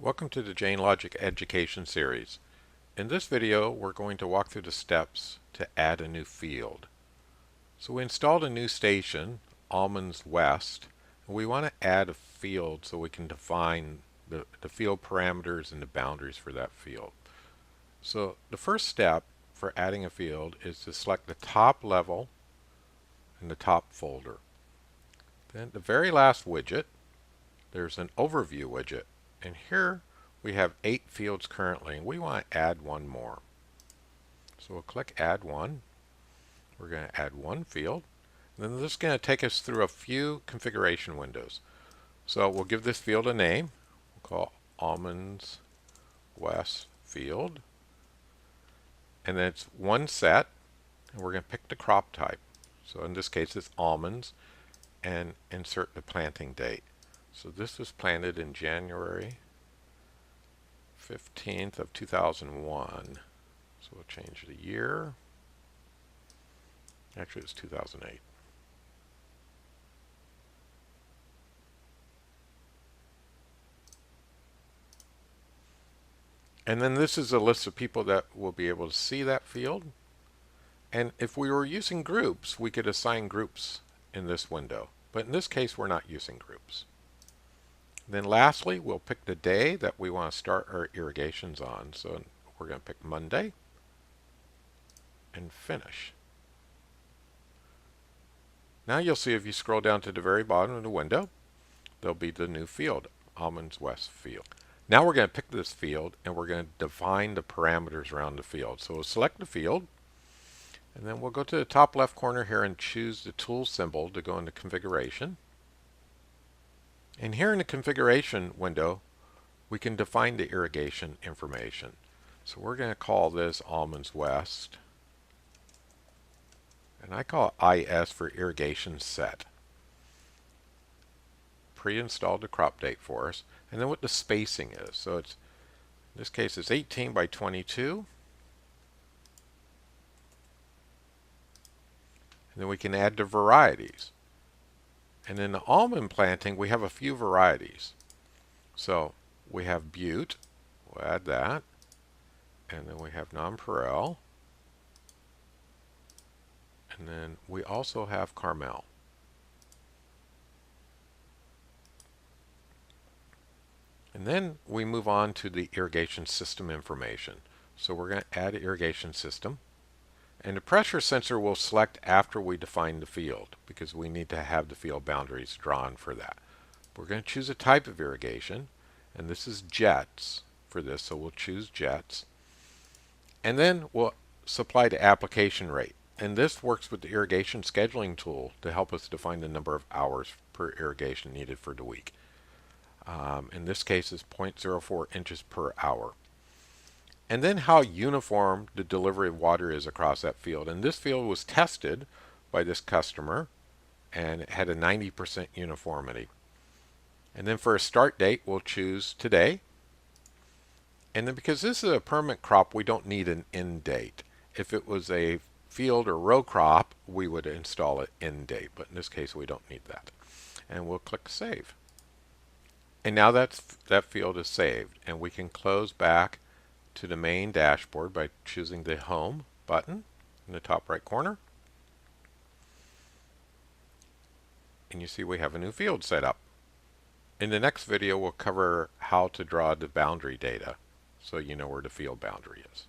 Welcome to the Jain Logic Education Series. In this video, we're going to walk through the steps to add a new field. So we installed a new station, Almonds West, and we want to add a field so we can define the field parameters and the boundaries for that field. So the first step for adding a field is to select the top level and the top folder. Then the very last widget, there's an overview widget. And here we have 8 fields currently, and we want to add one more. So we'll click Add One. We're going to add one field. And then this is going to take us through a few configuration windows. So we'll give this field a name. We'll call Almonds West Field. And then it's one set, and we're going to pick the crop type. So in this case it's almonds, and insert the planting date. So this was planted in January 15th of 2001. So we'll change the year. Actually, it's 2008. And then this is a list of people that will be able to see that field. And if we were using groups, we could assign groups in this window. But in this case, we're not using groups. Then lastly, we'll pick the day that we want to start our irrigations on. So we're going to pick Monday and finish. Now you'll see if you scroll down to the very bottom of the window, there'll be the new field, Almonds West Field. Now we're going to pick this field and we're going to define the parameters around the field. So we'll select the field, and then we'll go to the top left corner here and choose the tool symbol to go into configuration. And here in the configuration window, we can define the irrigation information. So we're going to call this Almonds West. And I call it IS for irrigation set. Pre-installed the crop date for us. And then what the spacing is. So it's, in this case, it's 18 by 22. And then we can add the varieties. And in the almond planting, we have a few varieties. So we have Butte, we'll add that. And then we have Nonpareil. And then we also have Carmel. And then we move on to the irrigation system information. So we're going to add an irrigation system. And the pressure sensor we'll select after we define the field, because we need to have the field boundaries drawn for that. We're going to choose a type of irrigation, and this is jets for this, so we'll choose jets. And then we'll supply the application rate. And this works with the irrigation scheduling tool to help us define the number of hours per irrigation needed for the week. In this case, it's 0.04 inches per hour. And then how uniform the delivery of water is across that field. And this field was tested by this customer, and it had a 90% uniformity. And then for a start date, we'll choose today. And then because this is a permanent crop, we don't need an end date. If it was a field or row crop, we would install an end date. But in this case, we don't need that. And we'll click Save. And now that field is saved. And we can close back to the main dashboard by choosing the Home button in the top right corner. And you see we have a new field set up. In the next video, we'll cover how to draw the boundary data so you know where the field boundary is.